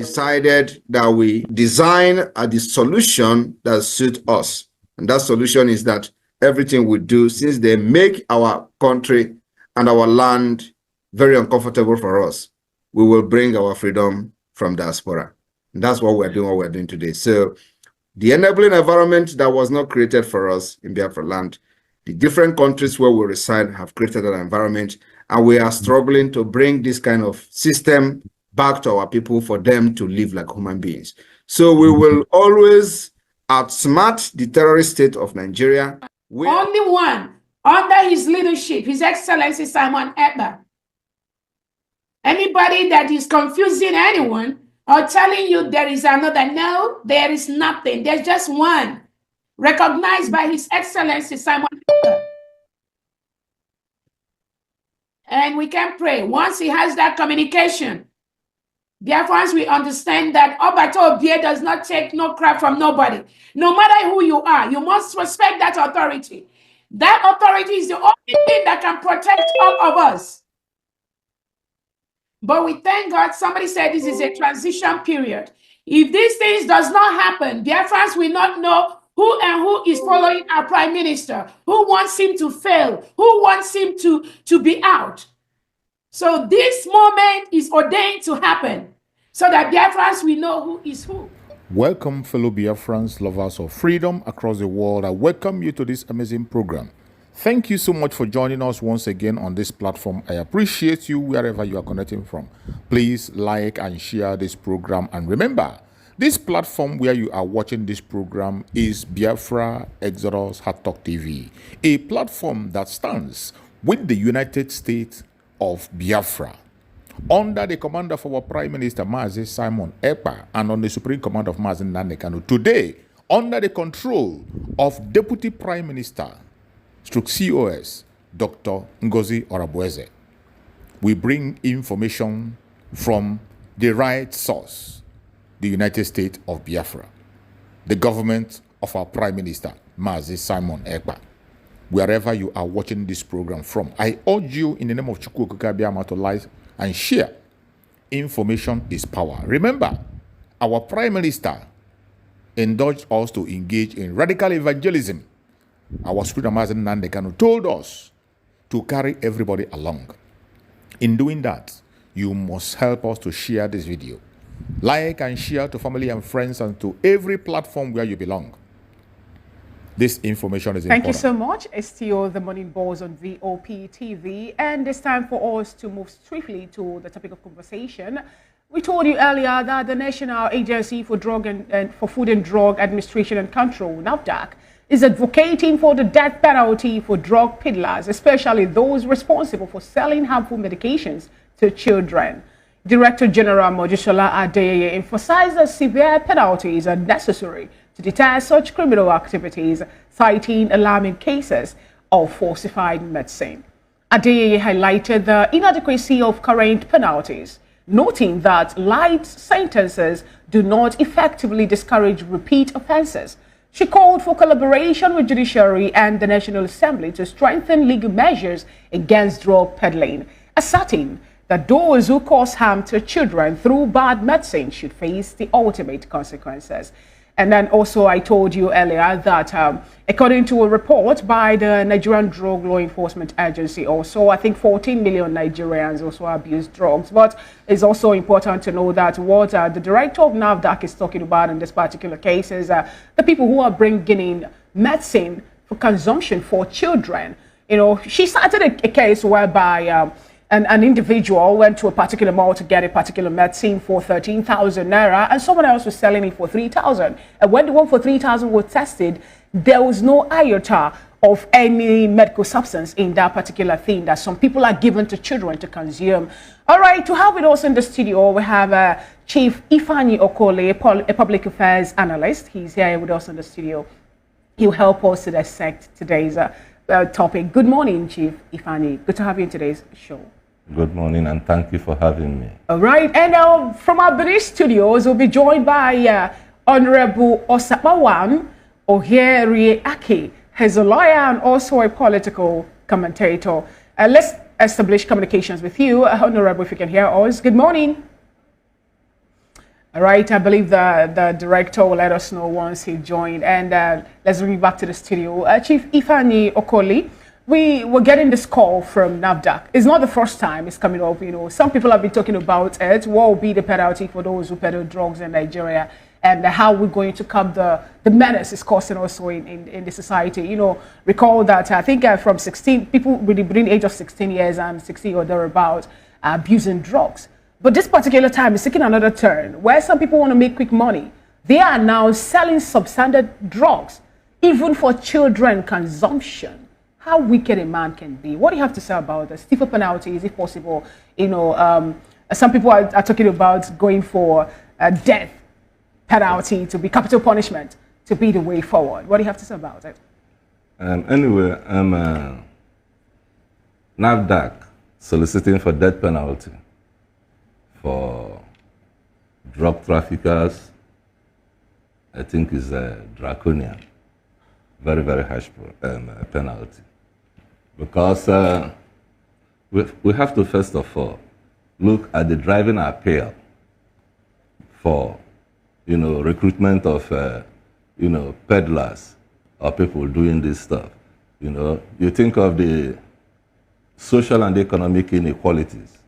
decided that we design the solution that suits us. And that solution is that everything we do, since they make our country and our land very uncomfortable for us, we will bring our freedom from diaspora. And that's what we're doing today. So the enabling environment that was not created for us in Biafra land, the different countries where we reside have created an environment, and we are struggling to bring this kind of system back to our people for them to live like human beings. So we will always outsmart the terrorist state of Nigeria. Only one, under his leadership, His Excellency Simon Ekpa. Anybody that is confusing anyone or telling you there is another, no, there is nothing. There's just one, recognized by His Excellency Simon Ekpa. And we can pray. Once he has that communication, Biafrans, we understand that Obato Obie does not take no crap from nobody. No matter who you are, you must respect that authority. That authority is the only thing that can protect all of us. But we thank God, somebody said this is a transition period. If these things does not happen, Biafrans will not know who is following our prime minister, who wants him to fail, who wants him to be out. So this moment is ordained to happen so that Biafrans will know who is who. Welcome, fellow Biafrans, lovers of freedom across the world. I welcome you to this amazing program. Thank you so much for joining us once again on this platform. I appreciate you wherever you are connecting from. Please like and share this program. And remember, this platform where you are watching this program is Biafra Exodus Hard Talk TV, a platform that stands with the United States of Biafra, under the command of our Prime Minister Mazi Simon Ekpa, and on the Supreme Command of Mazi Nnamdi Kanu. Today, under the control of Deputy Prime Minister COS Dr. Ngozi Orabueze, we bring information from the right source, the United States of Biafra, the government of our Prime Minister Mazi Simon Ekpa. Wherever you are watching this program from, I urge you in the name of Chukwu Okike Abiama to like and share. Information is power. Remember, our Prime Minister encouraged us to engage in radical evangelism. Our Supreme Mazi Nnamdi Kanu told us to carry everybody along. In doing that, you must help us to share this video. Like and share to family and friends and to every platform where you belong. This information is important. Thank you so much. It's still the Morning Buzz on VOP TV, and it's time for us to move swiftly to the topic of conversation. We told you earlier that the National Agency for for Food and Drug Administration and Control, NAFDAC, is advocating for the death penalty for drug peddlers, especially those responsible for selling harmful medications to children. Director General Mojisola Adeyeye emphasized that severe penalties are necessary to deter such criminal activities, citing alarming cases of falsified medicine. Adeyeye highlighted the inadequacy of current penalties, noting that light sentences do not effectively discourage repeat offenses. She called for collaboration with judiciary and the National Assembly to strengthen legal measures against drug peddling, asserting that those who cause harm to children through bad medicine should face the ultimate consequences. And then also I told you earlier that according to a report by the Nigerian Drug Law Enforcement Agency, also I think 14 million Nigerians also abuse drugs. But it's also important to know that what the director of NAFDAC is talking about in this particular case is the people who are bringing in medicine for consumption for children. You know, she started a case whereby an individual went to a particular mall to get a particular medicine for 13,000 naira, and someone else was selling it for 3,000. And when the one for 3,000 was tested, there was no iota of any medical substance in that particular thing that some people are given to children to consume. All right, to have with us in the studio, we have Chief Ifeanyi Okole, a public affairs analyst. He's here with us in the studio. He'll help us to dissect today's topic. Good morning, Chief Ifeanyi. Good to have you in today's show. Good morning, and thank you for having me. All right, and from our British studios, we'll be joined by Honorable Osapawan Ohieri-Aki. He's a lawyer and also a political commentator. Let's establish communications with you. Honorable, if you can hear us. Good morning. All right, I believe the director will let us know once he joined. And let's bring you back to the studio. Chief Ifeanyi Okoli, we were getting this call from NAFDAC. It's not the first time it's coming up. You know, some people have been talking about it. What will be the penalty for those who peddle drugs in Nigeria? And how we're going to curb the menace it's causing also in the society. You know, recall that I think from 16, people between the age of 16 years and 60 or thereabouts are abusing drugs. But this particular time is taking another turn where some people want to make quick money. They are now selling substandard drugs, even for children consumption. How wicked a man can be. What do you have to say about this? Stiffer penalty, is it possible? You know, some people are talking about going for death penalty to be capital punishment to be the way forward. What do you have to say about it? Anyway, NAFDAC soliciting for death penalty for drug traffickers, I think is a draconian, very, very harsh penalty. Because we have to first of all look at the driving appeal for, you know, recruitment of, you know, peddlers or people doing this stuff. You know, you think of the social and economic inequalities,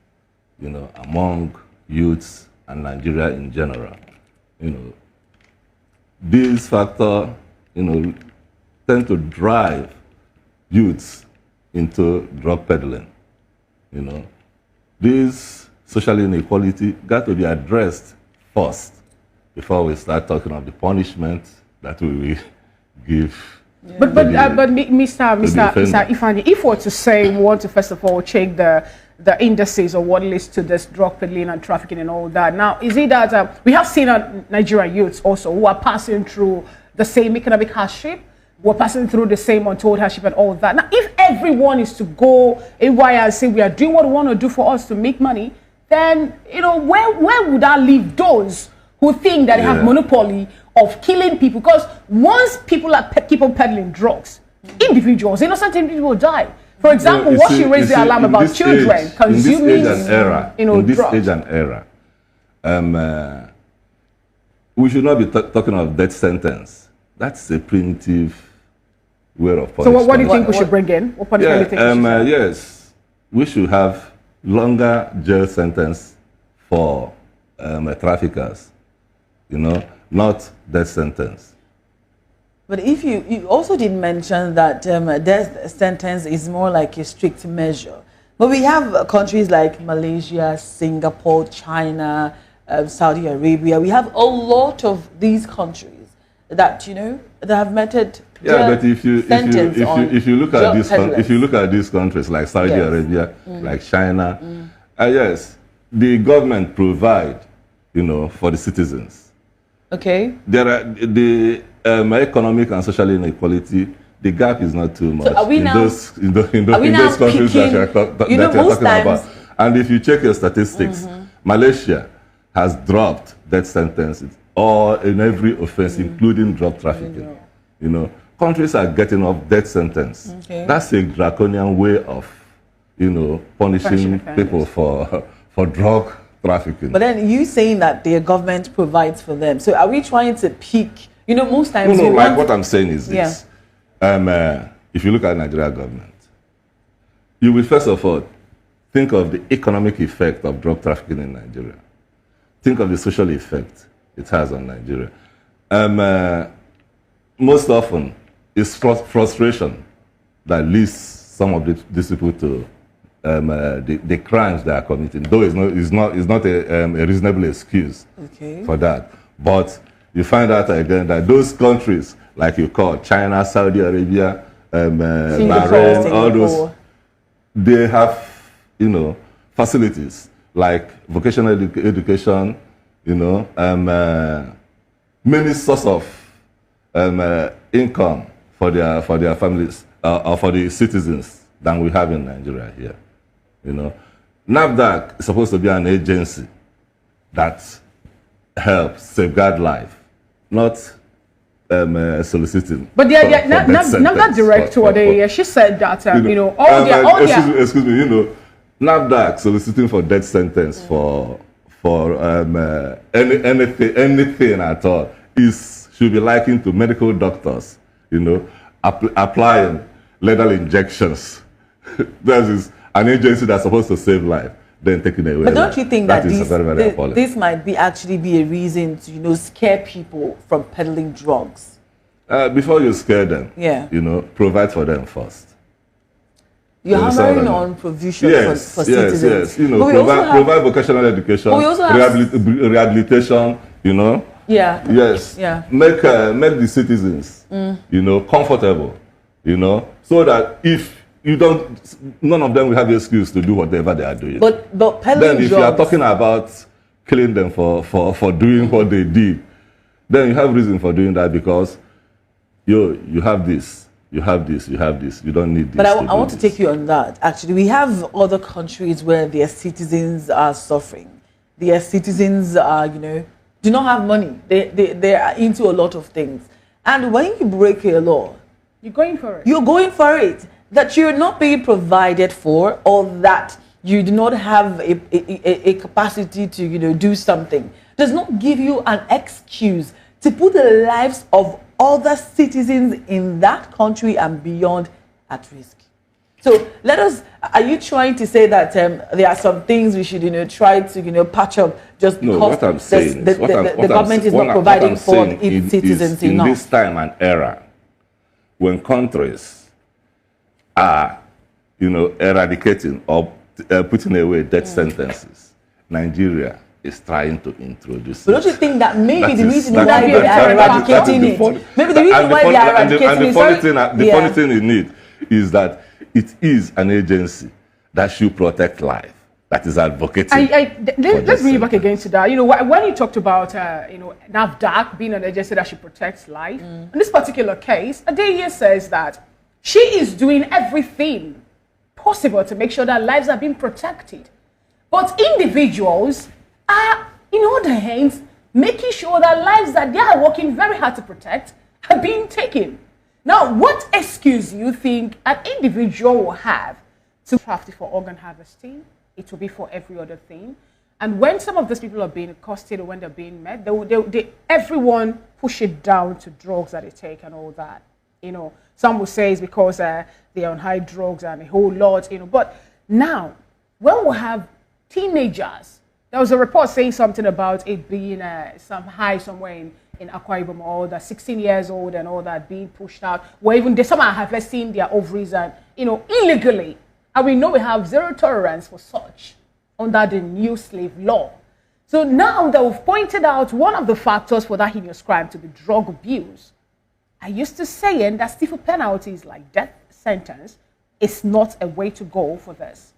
you know, among youths and Nigeria in general. You know, these factors, you know, tend to drive youths into drug peddling. You know, this social inequality got to be addressed first before we start talking of the punishment that we will give. Yeah. But Mr. Ifeanyi, if we're to say we want to first of all check the indices of what leads to this drug peddling and trafficking and all that. Now, is it that we have seen Nigerian youths also who are passing through the same economic hardship, we're passing through the same untold hardship and all that. Now, if everyone is to go away and say we are doing what we want to do for us to make money, then, you know, where would that leave those who think that they have monopoly of killing people? Because once people keep on peddling drugs, individuals, innocent individuals die. For example, what she raised the alarm about children consuming, you know, drugs. In this age and era, we should not be talking of death sentence. That's a primitive way of punishment. So what do you think we should bring in? What punishment do you think we should yes, we should have longer jail sentence for traffickers, you know, not death sentence. But if you also did mention that death sentence is more like a strict measure. But we have countries like Malaysia, Singapore, China, Saudi Arabia. We have a lot of these countries that, you know, that have meted. Yeah, but if you look at these countries like Saudi Arabia, like China, yes, the government provide, you know, for the citizens. Okay. There are the economic and social inequality. The gap is not too much So are we in now, those countries that you're talking about. And if you check your statistics, Malaysia has dropped death sentences all in every offense, including drug trafficking. You know, countries are getting off death sentence. Okay. That's a draconian way of, you know, punishing people for drug trafficking. But then you saying that their government provides for them. So are we trying to pick? You know, most times. No, like what I'm saying is this. If you look at Nigeria government, you will first of all think of the economic effect of drug trafficking in Nigeria. Think of the social effect it has on Nigeria. Most often, it's frustration that leads some of these people to the crimes they are committing. Though it's not a reasonable excuse for that. But you find out again that those countries, like you call China, Saudi Arabia, Bahrain, all those, they have, you know, facilities like vocational education, you know, many sources of income for their families or for the citizens than we have in Nigeria here. You know, NAFDAC is supposed to be an agency that helps safeguard life, not soliciting. But NAFDAC director, she said that you know, all excuse me, you know, NAFDAC soliciting for death sentence for for anything at all should be likened to medical doctors, you know, applying lethal injections. That is an agency that's supposed to save life, then taking away. But don't you think that this might actually be a reason to, you know, scare people from peddling drugs? Before you scare them, yeah, you know, provide for them first. You're hammering on provision for citizens. Yes, you know, provide vocational education, rehabilitation, you know. Yeah. Yes. Yeah. Make the citizens, you know, comfortable, you know, so that if you don't, none of them will have the excuse to do whatever they are doing. But peddling then if drugs, you are talking about killing them for doing what they did, then you have reason for doing that because you have this. You have this, you have this, you don't need this. But I want to take you on that. Actually, we have other countries where their citizens are suffering. Their citizens are, you know, do not have money. They are into a lot of things. And when you break a law, you're going for it. You're going for it. That you're not being provided for, or that you do not have a capacity to, you know, do something, does not give you an excuse to put the lives of other citizens in that country and beyond at risk. So are you trying to say that there are some things we should, you know, try to, you know, patch up just because what I'm saying the government is not providing for its citizens enough? In this time and era, when countries are, you know, eradicating or putting away death sentences, Nigeria is trying to introduce. But don't you think that maybe the reason why they are eradicating it, maybe the reason why they are eradicating it, the funny thing in it is that it is an agency that should protect life, that is advocating. Let's bring you back again to that. You know, when you talked about, you know, NAFDAC being an agency that should protect life, in this particular case, Adeye says that she is doing everything possible to make sure that lives are being protected. But individuals are, in other hands, making sure that lives that they are working very hard to protect are being taken. Now, what excuse do you think an individual will have to draft for organ harvesting? It will be for every other thing. And when some of these people are being accosted or when they're being met, everyone push it down to drugs that they take and all that. You know, some will say it's because they're on high drugs and a whole lot, you know. But now, when we have teenagers, there was a report saying something about it being some high somewhere in Akwa Ibom, or that 16 years old and all that being pushed out, where even some are harvesting their ovaries and, you know, illegally. And we know we have zero tolerance for such under the new slave law. So now that we've pointed out one of the factors for that heinous crime to be drug abuse, I used to saying that stiffer penalties like death sentence is not a way to go for this.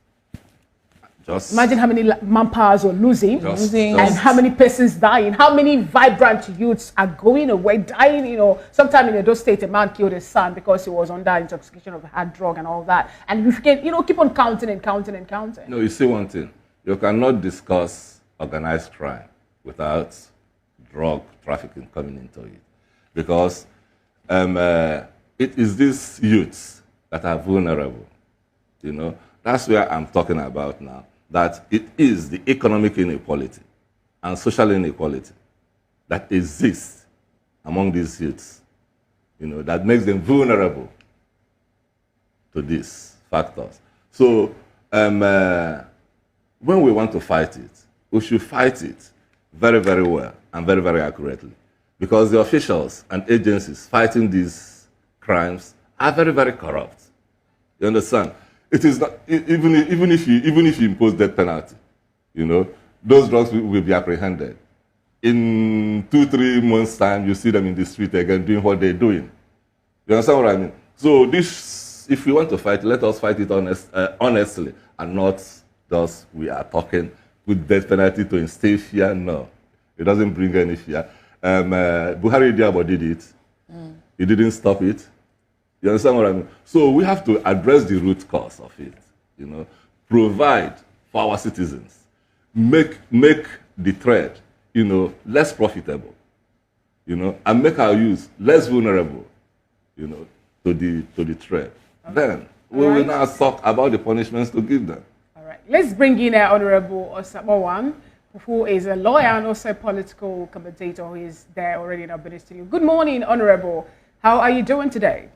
Imagine how many manpowers are losing and how many persons dying, how many vibrant youths are going away, dying. You know, sometime in Edo State, a man killed his son because he was under intoxication of a hard drug and all that. And we can, you know, keep on counting and counting and counting. No, you see one thing. You cannot discuss organized crime without drug trafficking coming into it. Because it is these youths that are vulnerable. You know, that's where I'm talking about now. That it is the economic inequality and social inequality that exists among these youths, you know, that makes them vulnerable to these factors. So when we want to fight it, we should fight it very, very well and very, very accurately. Because the officials and agencies fighting these crimes are very, very corrupt. You understand? It is not, even if you impose death penalty, you know, those drugs will be apprehended. In 2-3 months' time, you see them in the street again doing what they're doing. You understand what I mean? So this, if we want to fight, let us fight it honestly and not just we are talking with death penalty to instill fear. No, it doesn't bring any fear. Buhari Diabo did it. He didn't stop it. You understand what I mean? So we have to address the root cause of it, you know, provide for our citizens, make the trade, you know, less profitable, you know, and make our youth less vulnerable, you know, to the trade. Okay. Then we will now talk about the punishments to give them. All right. Let's bring in Honorable Osamowan, who is a lawyer and also a political commentator who is there already in our Benin studio. Good morning, Honorable. How are you doing today?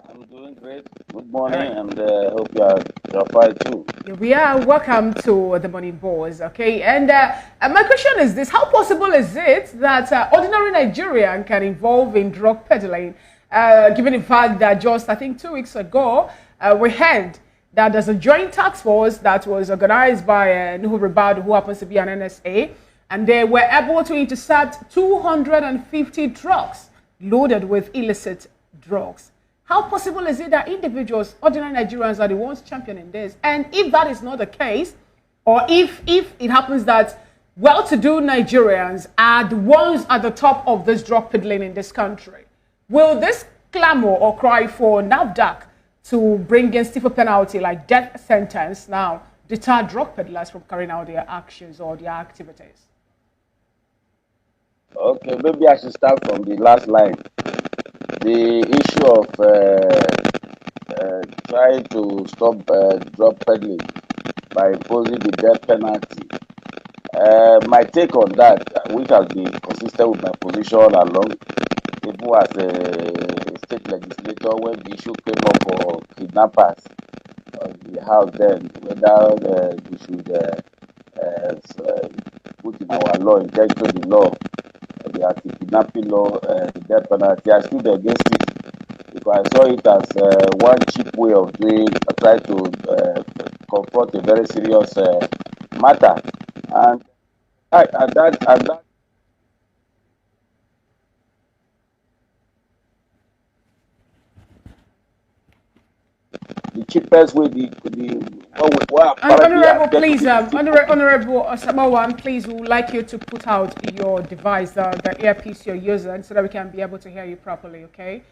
I'm doing great. Good morning, and hope you're fine too. Here we are. Welcome to the Morning Boys. Okay, and my question is this: how possible is it that ordinary Nigerian can involve in drug peddling, given the fact that just I think 2 weeks ago we heard that there's a joint task force that was organized by Nuhu Ribadu, who happens to be an NSA, and they were able to intercept 250 trucks loaded with illicit drugs. How possible is it that individuals, ordinary Nigerians, are the ones championing this? And if that is not the case, or if it happens that well-to-do Nigerians are the ones at the top of this drug peddling in this country, will this clamor or cry for NAFDAC to bring in stiffer penalty like death sentence now deter drug peddlers from carrying out their actions or their activities? Okay, maybe I should start from the last line. The issue of trying to stop drug peddling by imposing the death penalty. My take on that, which has been consistent with my position all along, even as a state legislator, when the issue came up for kidnappers in the house, then whether we should put in our law, inject to the law, the anti-kidnapping law, the death penalty. I stood against it because I saw it as one cheap way of trying to confront a very serious matter. And that the cheapest way, Honorable, please, Honorable Osamawan, please, we would like you to put out your device, the earpiece you're using, so that we can be able to hear you properly, okay?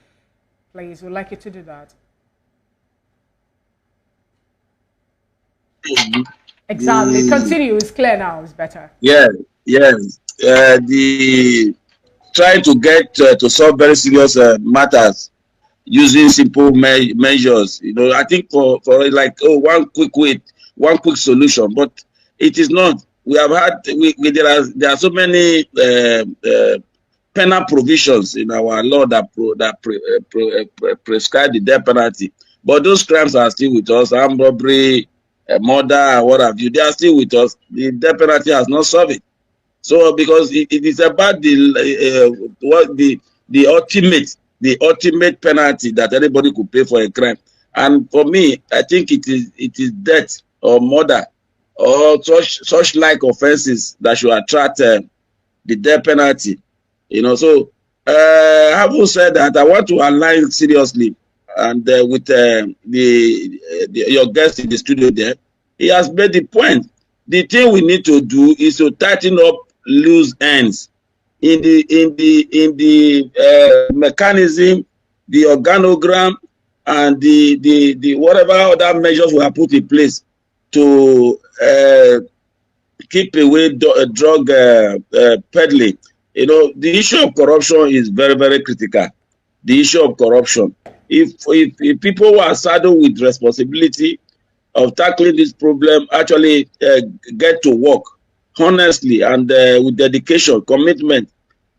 Please, we'd like you to do that. Exactly. Continue. It's clear now. It's better. Yeah, yes. The trying to get to solve very serious matters using simple measures. You know, I think for like one quick solution, but it is not. We have had there are so many penal provisions in our law that prescribe the death penalty, but those crimes are still with us. Armed robbery, murder, and what have you, they are still with us. The death penalty has not solved it. So because it is about the ultimate penalty that anybody could pay for a crime. And for me, I think it is death or murder or such like offenses that should attract the death penalty. You know, so having said that, I want to align seriously and with your guest in the studio there. He has made the point. The thing we need to do is to tighten up loose ends in the mechanism, the organogram, and the whatever other measures we have put in place to keep away drug peddling. You know, the issue of corruption is very, very critical. The issue of corruption. If people who are saddled with responsibility of tackling this problem actually get to work honestly and with dedication, commitment,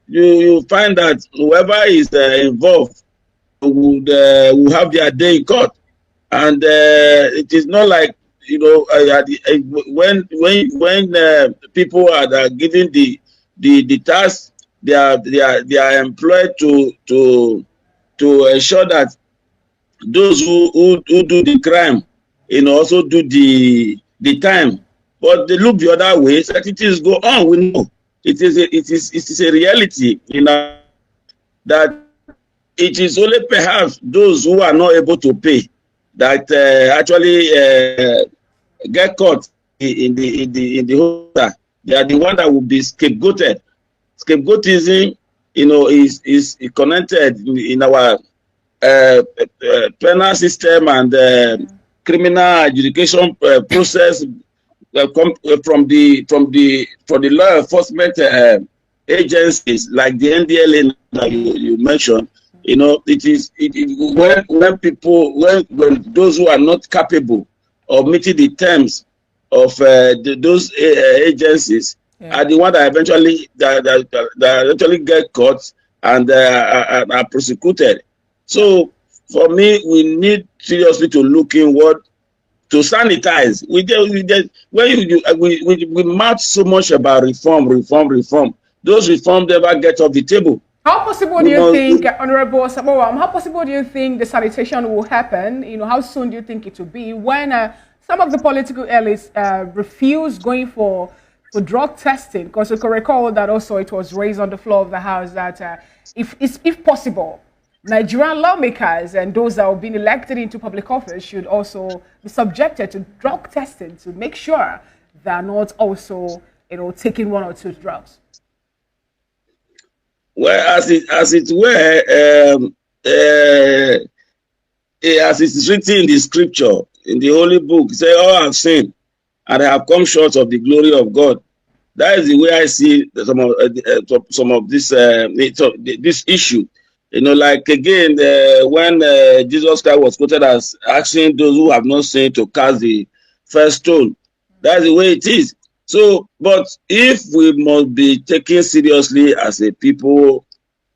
you find that whoever is involved would have their day in court. And it is not like, you know, when people are given the task, they are employed to ensure that those who do the crime, you know, also do the time. But they look the other way. Certain things go on. We know it is a reality, you know, that it is only perhaps those who are not able to pay that actually get caught in the whole. They are the one that will be scapegoated. Scapegoatism, you know, is connected in our penal system and criminal adjudication process from the law enforcement agencies like the NDLA that you mentioned. You know, when those who are not capable of meeting the terms of those agencies are the ones that eventually that eventually get caught and are prosecuted. So for me, we need seriously to look in what to sanitize. We mouth so much about reform. Those reforms never get off the table. How possible do you think, Honorable Sabowam, how possible do you think the sanitation will happen? You know, how soon do you think it will be when some of the political elites refuse going for drug testing? Because you can recall that also it was raised on the floor of the House that if possible, Nigerian lawmakers and those that have been elected into public office should also be subjected to drug testing to make sure they're not also, you know, taking one or two drugs. Well, as it were, as it is written in the scripture, in the holy book, say, all have sinned and have come short of the glory of God. That is the way I see some of this issue. You know, like again, when Jesus Christ was quoted as asking those who have not sinned to cast the first stone, that's the way it is. So, but if we must be taken seriously as a people,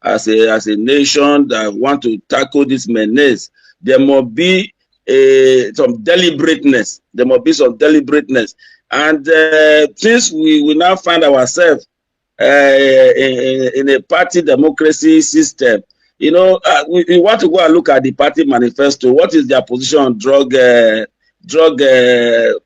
as a nation that want to tackle this menace, there must be some deliberateness. There must be some deliberateness. And since we now find ourselves in a party democracy system, you know, we want to go and look at the party manifesto. What is their position on drug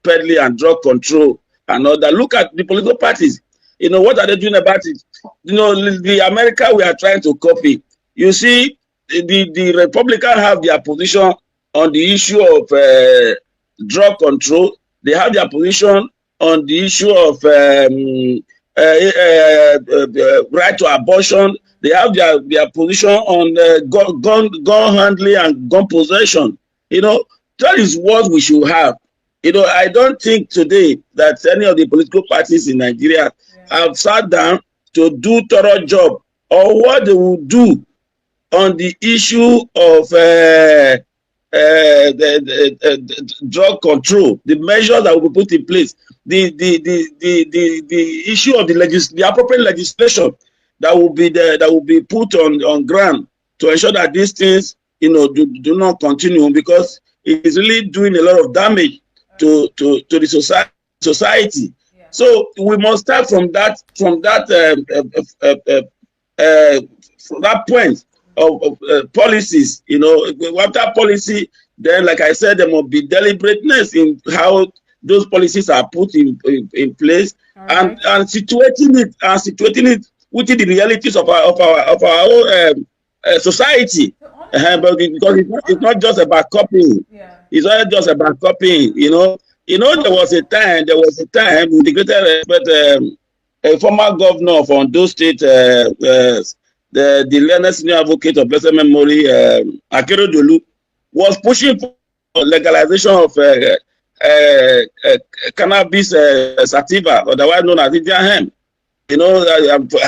peddling and drug control and all that? Look at the political parties. You know, what are they doing about it? You know, the America we are trying to copy. You see, the Republicans have their position on the issue of drug control. They have their position on the issue of right to abortion. They have their position on gun handling and gun possession. You know, that is what we should have. You know, I don't think today that any of the political parties in Nigeria have sat down to do thorough job or what they will do on the issue of the drug control, the measures that will be put in place, the issue of the appropriate legislation that will be there, that will be put on ground to ensure that these things, you know, do not continue, because it is really doing a lot of damage to the society. Yeah. So we must start from that point of policies. You know, after policy, then, like I said, there must be deliberateness in how those policies are put in place, and situating it within the realities of our own society. But because it's not just about copying. Yeah. It's not just about copying. You know, there was a time with the greater respect, a former governor of Ondo State, the learned senior advocate of blessed memory, Akeredolu, was pushing for legalization of cannabis sativa, otherwise known as Indian hemp. You know,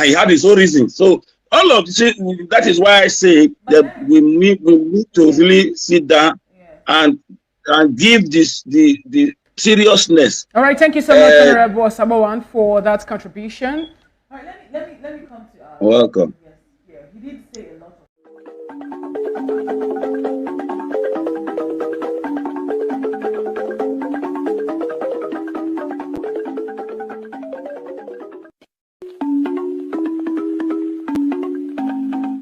he had his own reasons. So all of this, that is why I say that we need to really sit down and give this the seriousness. All right, thank you so much, Honorable Sabawan, for that contribution. All right, let me come to. Welcome. Yes, yeah, he did say a lot of.